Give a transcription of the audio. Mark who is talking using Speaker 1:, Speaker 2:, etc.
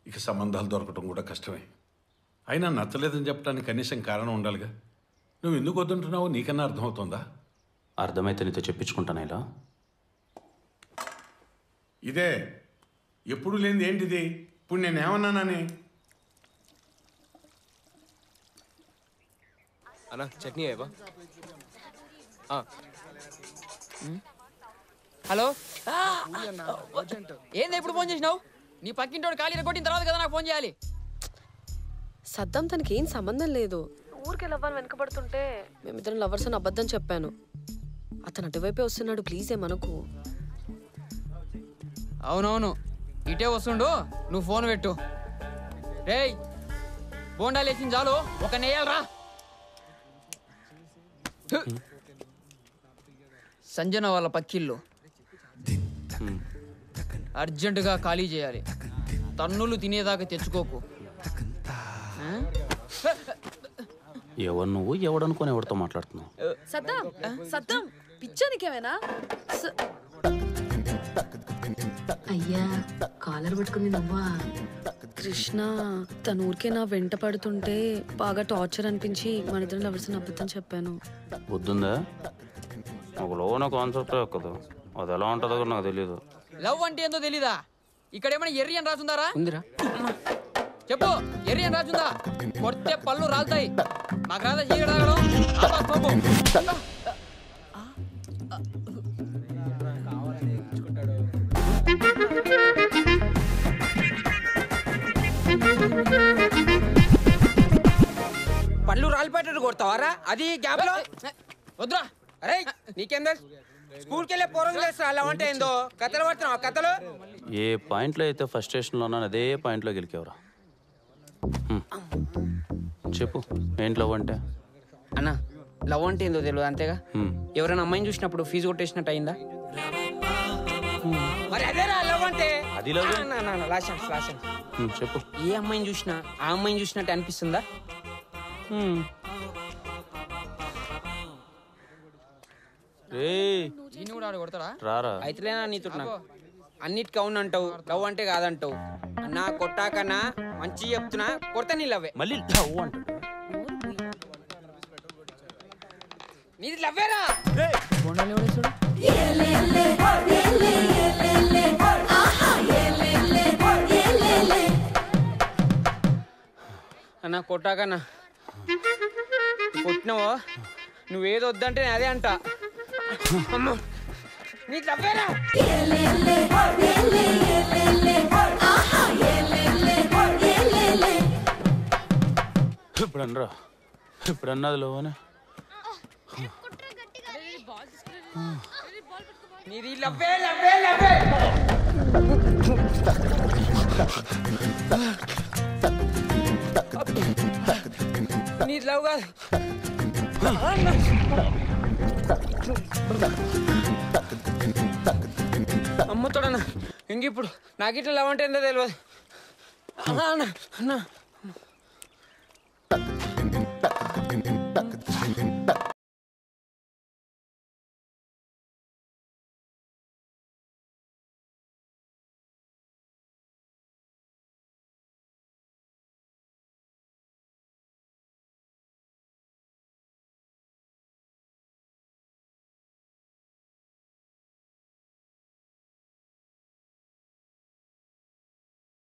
Speaker 1: ఇక సంబంధాలు దొరకటం కూడా కష్టమే. అయినా నచ్చలేదని చెప్పడానికి కనీసం కారణం ఉండాలిగా. నువ్వు ఎందుకు వద్దుంటున్నావో నీకన్నా అర్థమవుతుందా?
Speaker 2: అర్థమైతే నీతో చెప్పించుకుంటాను. ఇలా
Speaker 1: ఇదే ఎప్పుడు లేనిది ఏంటిది? ఇప్పుడు నేనేమన్నానని?
Speaker 3: అన్నా చట్నీ అయ్యా.
Speaker 4: హలో, ఏంది ఎప్పుడు ఫోన్ చేసినావు? నీ పక్కింటోడు ఖాళీ కొట్టిన తర్వాత కదా నాకు ఫోన్ చేయాలి.
Speaker 5: సద్దాం తనకి ఏం సంబంధం లేదు. ఊరికే లవ్వని వెనకబడుతుంటే మేమిద్దరం లవర్స్ అని అబద్ధం చెప్పాను. అతను అటువైపే వస్తున్నాడు, ప్లీజ్ ఏమనకు.
Speaker 4: అవునవును, ఇటే వస్తుండు, నువ్వు ఫోన్ పెట్టు. రేయ్, బోండాలు వేసింది చాలు, ఒక నెయ్యాలరా. సంజన వాళ్ళ పక్కిళ్ళు అర్జెంటుగా ఖాళీ చేయాలి. తన్నులు తినేదాకా తెచ్చుకోకు.
Speaker 2: ఎవరు నువ్వు ఎవడనుకొని ఎవరితో మాట్లాడుతున్నావు?
Speaker 5: సద్దాం సద్దాం పిచ్చానికేమైనా?
Speaker 6: అయ్యా కాలర్ పట్టుకుంది నువ్వా?
Speaker 5: కృష్ణ తను ఊరికే నా వెంట పడుతుంటే బాగా టార్చర్ అనిపించి మన ఇద్దరం లవర్స్ అని అబద్ధం చెప్పాను.
Speaker 2: బుద్ధుందా? ఒక లోన కాన్సెప్ట్ కదా, అది ఎలా ఉంటుందో కూడా నాకు తెలియదు.
Speaker 4: లవ్ అంటే ఏందో తెలీదా? ఇక్కడ ఏమైనా ఎర్రి అని రాసుందారా?
Speaker 3: ఉందిరా,
Speaker 4: చెప్పు, ఎర్రి అని రాసుందా? కొడితే పళ్ళు రాలుతాయి. మాకు రాదా చీకటి తాగడం?
Speaker 3: పళ్ళు రాలిపెట్టాడు కొడతావారా? అది గ్యాప్ లో
Speaker 4: వద్దురా.
Speaker 3: అరే నీకేందా? స్కూల్కి వెళ్ళే పూర్వం చేస్తా అలా అంటే ఏందో కథలు పడుతున్నావు. కథలు
Speaker 2: ఏ పాయింట్లో అయితే ఫస్ట్ స్టేషన్లో ఉన్నాను అదే పాయింట్లో గెలికేవరా. చెప్పు, ఏంటి లవ్ అంటే?
Speaker 3: అన్నా, లవ్ అంటే ఏందో తెలియదు అంతేగా. ఎవరైనా అమ్మాయిని చూసినప్పుడు ఫీజు కొట్టేసినట్టు అయిందా? మరి అదేరా లవ్ అంటే.
Speaker 2: అది లవ్. చెప్పు,
Speaker 3: ఏ అమ్మాయిని చూసినా ఆ అమ్మాయిని చూసినట్టు అనిపిస్తుందా?
Speaker 2: రారా.
Speaker 3: అయితేలేనా నీతో అన్నిటికీ అవునంటావు, లవ్ అంటే కాదంటావు. అన్నా కొట్టాకన్నా మంచి చెప్తున్నా, కొడతా నీ లవ్వే.
Speaker 2: మళ్ళీ లవ్ అంటాడు.
Speaker 3: నీది లవ్వేరా? అన్నా కొట్టాకన్నా కొట్టినావో నువ్వేదో వద్దంటే నేను అదే అంటా. అమ్మా నీకు లవ్వేరా?
Speaker 2: ఇప్పుడన్నరా, ఇప్పుడన్నది లవ్ అని.
Speaker 3: నీది లవ్వే లవ్వే లవ్వే. నీది లవ్ కాదు. అమ్మతోడన్నా ఇంక ఇప్పుడు నాకు ఇట్లా లవ్ అంటే ఏందో తెలియదు. అన్నా